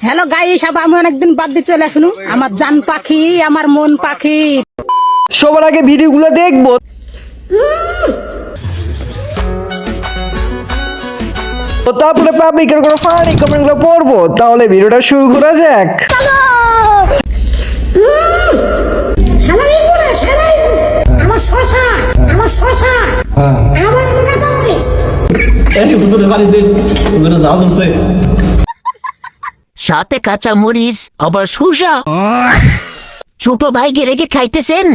Hello guys, আমি অনেকদিন বাদ দিয়ে চলে আসুন। আমার জান পাখি, আমার মন পাখি। সবার আগে ভিডিওগুলো দেখবো, তারপরে পাবলিকের কোনো ফানি কমেন্টগুলো পড়বো। তাহলে ভিডিওটা শুরু করা যাক। সাথে কাঁচা মরিচ আবার শসা। ছোট ভাইকে রেখে খাইতেছেন?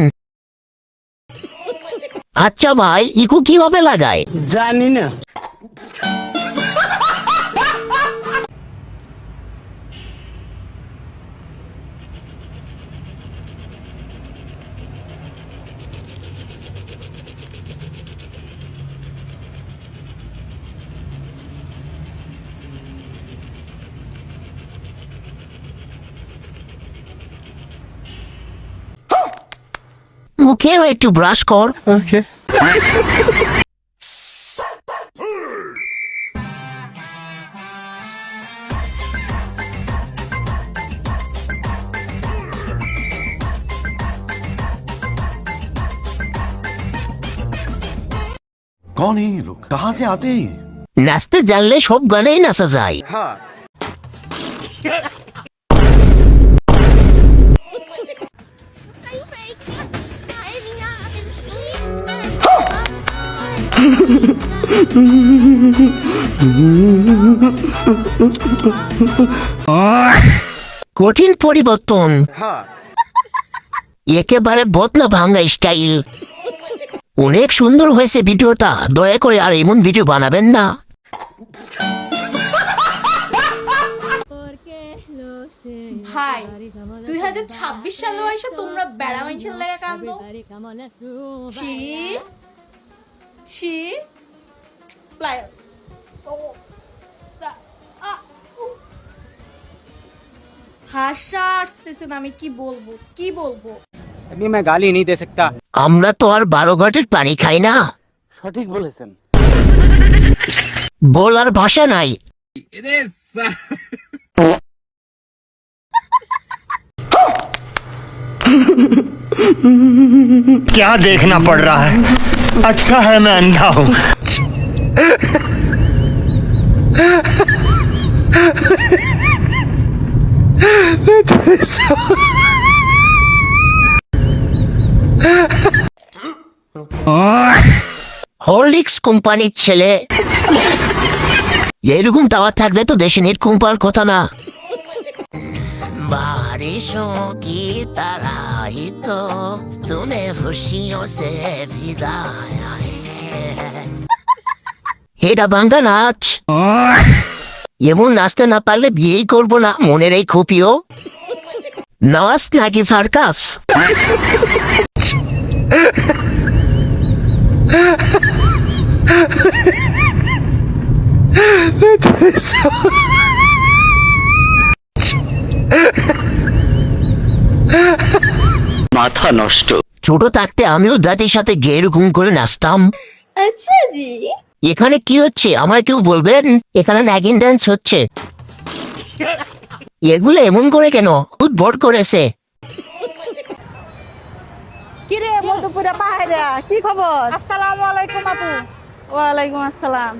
আচ্ছা ভাই, ইকু কিভাবে লাগায়? জানি না। মুখেও একটু ব্রাশ কর। ওকে। कौन है ये लोग? कहाँ से आते हैं? নাচতে জানলে সব গানেই নাচা যায়। কঠিন পরিবর্তন, একেবারে বদলা ভাঙ্গা স্টাইল। অনেক সুন্দর হয়েছে ভিডিওটা, দয়া করে আর এমন ভিডিও বানাবেন না। ভাই 2026 সালে এসে তোমরা বেড়া মানুষের লাগে কান্দো। ছি ছি প্লায়ার হাসা আসতেছে না, আমি কি বলবো কি বলবো। अभी मैं गाली नहीं दे सकता। আমরা তো আর 12 ঘাটের পানি খাই না। সঠিক বলেছেন। বলার ভাষা নাই। क्या देखना पड़ रहा है? अच्छा है मैं अंधा हूँ। হরলিক্স কোম্পানির ছেলে। এরকম টাওয়ার থাকলে তো দেশে নেট কোম্পার কথা না। बारिशों की तरह ही तो तुम्हें खुशियों से विदाया है। এটা বাংলা নাচ। এমন নাচতে না পারলে বিয়েই করবো না, মনের এই খুপিও। নাচ নাকি সার্কাস? মাথা নষ্ট। ছোট থাকতে আমিও দাদির সাথে এরকম করে নাচতাম। আচ্ছা জি। এখানে কি হচ্ছে আমার কেউ বলবেন? এখানে নাগিন ডান্স হচ্ছে। এগুলো এমন করে কেন? উদ্ভট করেছে। কিরে মধুপুরা পাহাড়া, কি খবর? আসসালামু আলাইকুম আপু। ওয়ালাইকুম আসসালাম।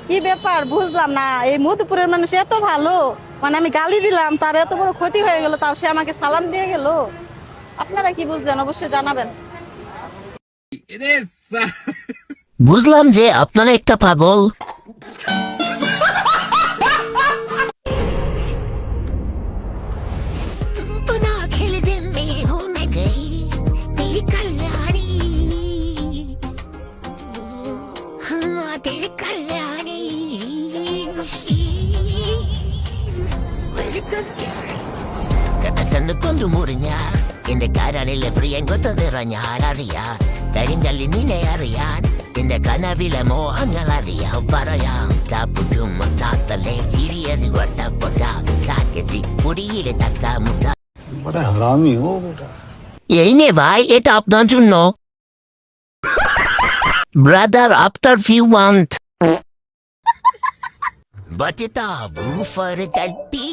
কি ব্যাপার বুঝলাম না, এই মধুপুরের মানুষ এত ভালো, মানে আমি গালি দিলাম তার এত বড় ক্ষতি হয়ে গেল, তাও সে আমাকে সালাম দিয়ে গেল। আপনারা কি বুঝলেন অবশ্যই জানাবেন। বুঝলাম যে আপনারা একটা পাগল। Quando murinya in the cara nelle brian gotta de ragnalaria taringalli nine arian in the canavilla mo angalaria paraya tapujum matata le chiria di guarda poda saketi purire takka muta बड़ा हरामी हो बेटा। এই নে ভাই, এটা আপনার জন্য। ব্রাদার আফটার ফিউ মান্থ बचता बूफर गड्डी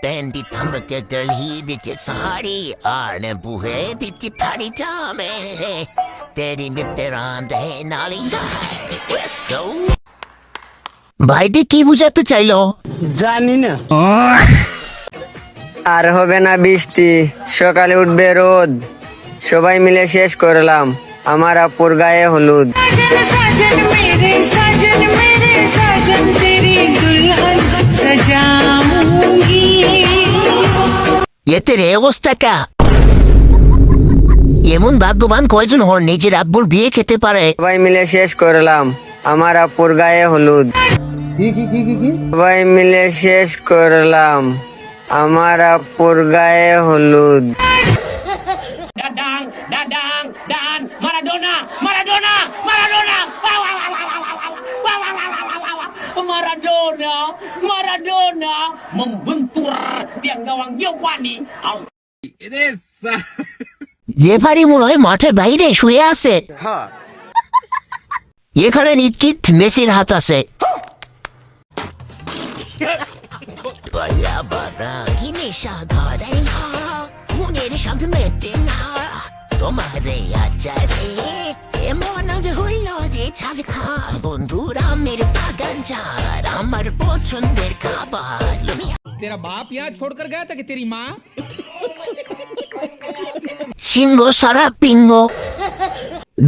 पेंदी थमक दलही बिच साड़ी आन बुहे बिच फाड़ी जामे तेरी मित्रां दे नाली लेट्स गो ভাইটি কি বুঝাতে চাইলো? আর হবে না বৃষ্টি, সকালে উঠবে রোদ, সবাই মিলে শেষ করলাম আমার আপুর গায়ে হলুদ। এতে অবস্থা কা এমন ভাগ্যবান কয়জন হন নিজের আব্বুর বিয়ে খেতে পারে? সবাই মিলে শেষ করলাম আমার আপুর গায়ে হলুদ। সবাই মিলে শেষ করলাম আমার আপুর গায়ে হলুদ। রেফারি মনে হয় মাঠের বাইরে শুয়ে আছে। এখানে নিশ্চিত মেসির হাত আছে। মনের সাথে মেটে না তোমারে আচারে এমন যে হইল যে ছাড় খা বন্ধুরা মেরে বাগান চার আমার পছন্দের খাবার। तेरा बाप यहाँ छोड़कर गया था कि तेरी माँ? সিংহ সারা পিংহ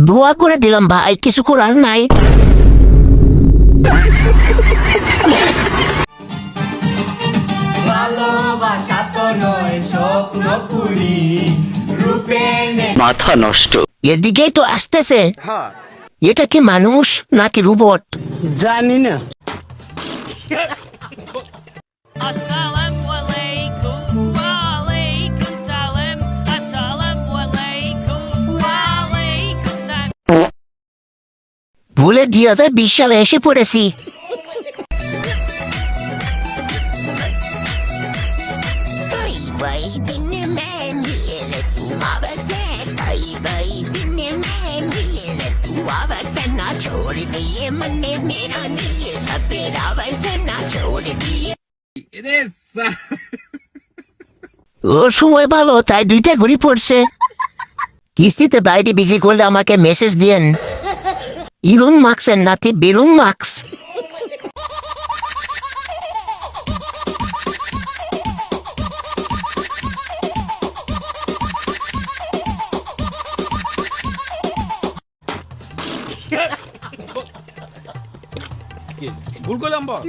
দোয়া করে দিলাম ভাই, কিছু করার নাই। মাথা নষ্ট। এদিকেই তো আসতেছে। এটা কি মানুষ নাকি রোবট? জানি না। ভুলে 2020 সালে এসে পড়েছি। ও সময় ভালো তাই 2টা ঘড়ি পড়ছে। কিস্তিতে বাইরে বিক্রি করলে আমাকে মেসেজ দিয়েন। ইলন মাস্কের নাতি বেলুন মাস্ক। ভুল করলাম বস।